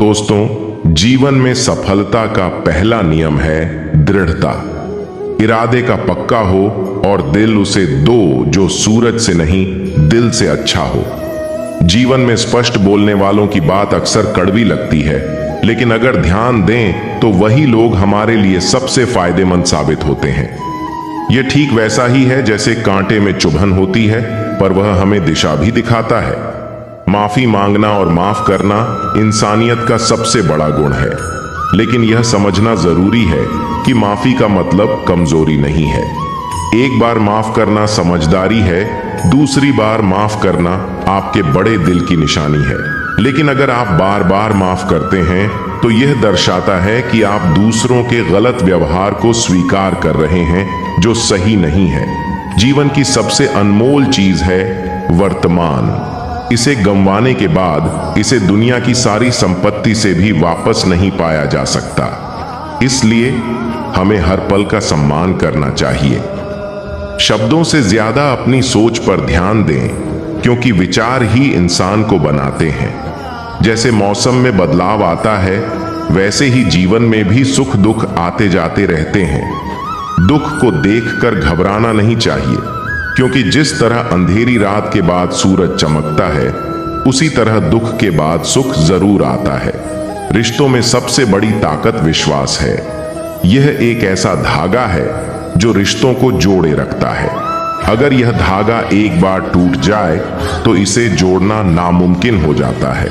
दोस्तों, जीवन में सफलता का पहला नियम है दृढ़ता। इरादे का पक्का हो और दिल उसे दो जो सूरज से नहीं दिल से अच्छा हो। जीवन में स्पष्ट बोलने वालों की बात अक्सर कड़वी लगती है, लेकिन अगर ध्यान दें तो वही लोग हमारे लिए सबसे फायदेमंद साबित होते हैं। यह ठीक वैसा ही है जैसे कांटे में चुभन होती है, पर वह हमें दिशा भी दिखाता है। माफी मांगना और माफ करना इंसानियत का सबसे बड़ा गुण है, लेकिन यह समझना जरूरी है कि माफी का मतलब कमजोरी नहीं है। एक बार माफ करना समझदारी है, दूसरी बार माफ करना आपके बड़े दिल की निशानी है। लेकिन अगर आप बार बार माफ करते हैं तो यह दर्शाता है कि आप दूसरों के गलत व्यवहार को स्वीकार कर रहे हैं जो सही नहीं है। जीवन की सबसे अनमोल चीज है वर्तमान। इसे गंवाने के बाद इसे दुनिया की सारी संपत्ति से भी वापस नहीं पाया जा सकता। इसलिए हमें हर पल का सम्मान करना चाहिए। शब्दों से ज्यादा अपनी सोच पर ध्यान दें, क्योंकि विचार ही इंसान को बनाते हैं। जैसे मौसम में बदलाव आता है, वैसे ही जीवन में भी सुख दुख आते जाते रहते हैं। दुख को देखकर घबराना नहीं चाहिए, क्योंकि जिस तरह अंधेरी रात के बाद सूरज चमकता है, उसी तरह दुख के बाद सुख जरूर आता है। रिश्तों में सबसे बड़ी ताकत विश्वास है। यह एक ऐसा धागा है जो रिश्तों को जोड़े रखता है। अगर यह धागा एक बार टूट जाए तो इसे जोड़ना नामुमकिन हो जाता है।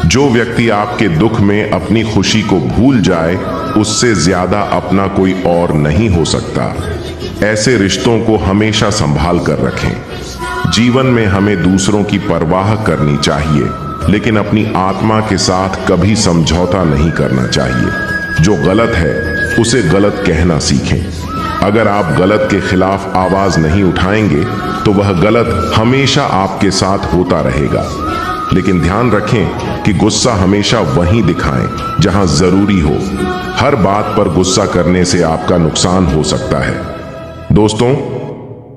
जो व्यक्ति आपके दुख में अपनी खुशी को भूल जाए, उससे ज्यादा अपना कोई और नहीं हो सकता। ऐसे रिश्तों को हमेशा संभाल कर रखें। जीवन में हमें दूसरों की परवाह करनी चाहिए, लेकिन अपनी आत्मा के साथ कभी समझौता नहीं करना चाहिए। जो गलत है उसे गलत कहना सीखें। अगर आप गलत के खिलाफ आवाज नहीं उठाएंगे तो वह गलत हमेशा आपके साथ होता रहेगा। लेकिन ध्यान रखें कि गुस्सा हमेशा वहीं दिखाएं जहां जरूरी हो। हर बात पर गुस्सा करने से आपका नुकसान हो सकता है। दोस्तों,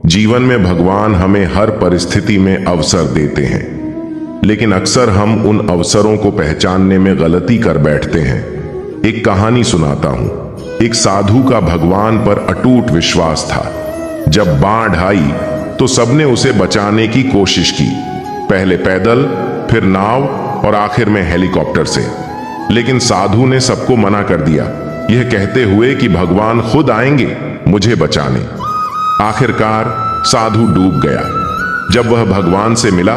जीवन में भगवान हमें हर परिस्थिति में अवसर देते हैं, लेकिन अक्सर हम उन अवसरों को पहचानने में गलती कर बैठते हैं। एक कहानी सुनाता हूं। एक साधु का भगवान पर अटूट विश्वास था। जब बाढ़ आई तो सबने उसे बचाने की कोशिश की, पहले पैदल, फिर नाव और आखिर में हेलीकॉप्टर से। लेकिन साधु ने सबको मना कर दिया, यह कहते हुए कि भगवान खुद आएंगे मुझे बचाने। आखिरकार साधु डूब गया। जब वह भगवान से मिला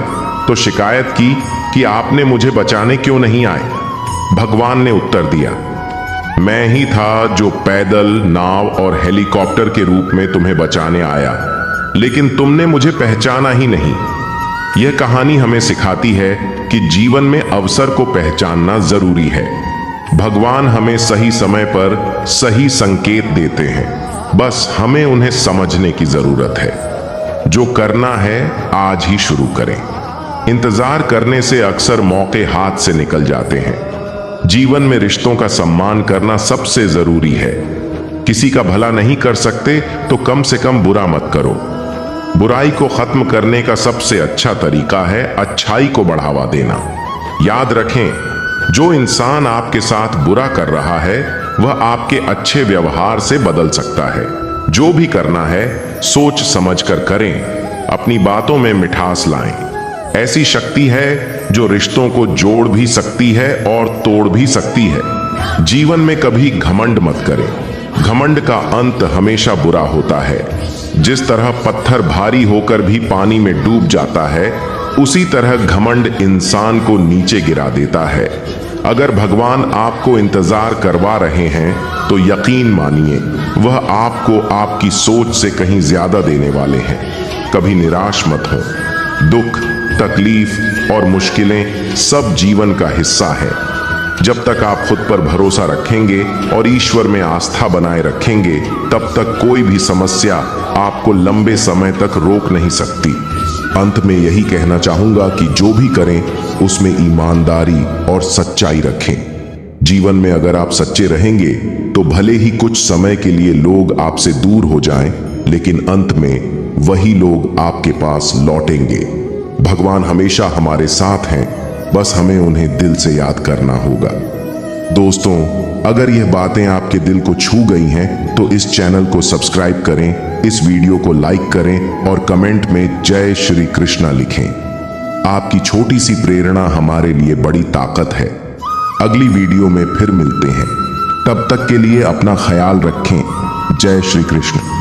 तो शिकायत की कि आपने मुझे बचाने क्यों नहीं आए। भगवान ने उत्तर दिया, मैं ही था जो पैदल, नाव और हेलीकॉप्टर के रूप में तुम्हें बचाने आया, लेकिन तुमने मुझे पहचाना ही नहीं। यह कहानी हमें सिखाती है कि जीवन में अवसर को पहचानना जरूरी है। भगवान हमें सही समय पर सही संकेत देते हैं, बस हमें उन्हें समझने की जरूरत है। जो करना है आज ही शुरू करें। इंतजार करने से अक्सर मौके हाथ से निकल जाते हैं। जीवन में रिश्तों का सम्मान करना सबसे जरूरी है। किसी का भला नहीं कर सकते तो कम से कम बुरा मत करो। बुराई को खत्म करने का सबसे अच्छा तरीका है अच्छाई को बढ़ावा देना। याद रखें, जो इंसान आपके साथ बुरा कर रहा है वह आपके अच्छे व्यवहार से बदल सकता है। जो भी करना है सोच समझ कर करें। अपनी बातों में मिठास लाएं। ऐसी शक्ति है जो रिश्तों को जोड़ भी सकती है और तोड़ भी सकती है। जीवन में कभी घमंड मत करें। घमंड का अंत हमेशा बुरा होता है। जिस तरह पत्थर भारी होकर भी पानी में डूब जाता है, उसी तरह घमंड इंसान को नीचे गिरा देता है। अगर भगवान आपको इंतजार करवा रहे हैं तो यकीन मानिए वह आपको आपकी सोच से कहीं ज्यादा देने वाले हैं। कभी निराश मत हो। दुख, तकलीफ और मुश्किलें सब जीवन का हिस्सा है। जब तक आप खुद पर भरोसा रखेंगे और ईश्वर में आस्था बनाए रखेंगे, तब तक कोई भी समस्या आपको लंबे समय तक रोक नहीं सकती। अंत में यही कहना चाहूंगा कि जो भी करें उसमें ईमानदारी और सच्चाई रखें। जीवन में अगर आप सच्चे रहेंगे तो भले ही कुछ समय के लिए लोग आपसे दूर हो जाएं, लेकिन अंत में वही लोग आपके पास लौटेंगे। भगवान हमेशा हमारे साथ हैं बस हमें उन्हें दिल से याद करना होगा। दोस्तों, अगर यह बातें आपके दिल को छू गई हैं तो इस चैनल को सब्सक्राइब करें, इस वीडियो को लाइक करें और कमेंट में जय श्री कृष्णा लिखें। आपकी छोटी सी प्रेरणा हमारे लिए बड़ी ताकत है। अगली वीडियो में फिर मिलते हैं, तब तक के लिए अपना ख्याल रखें। जय श्री कृष्ण।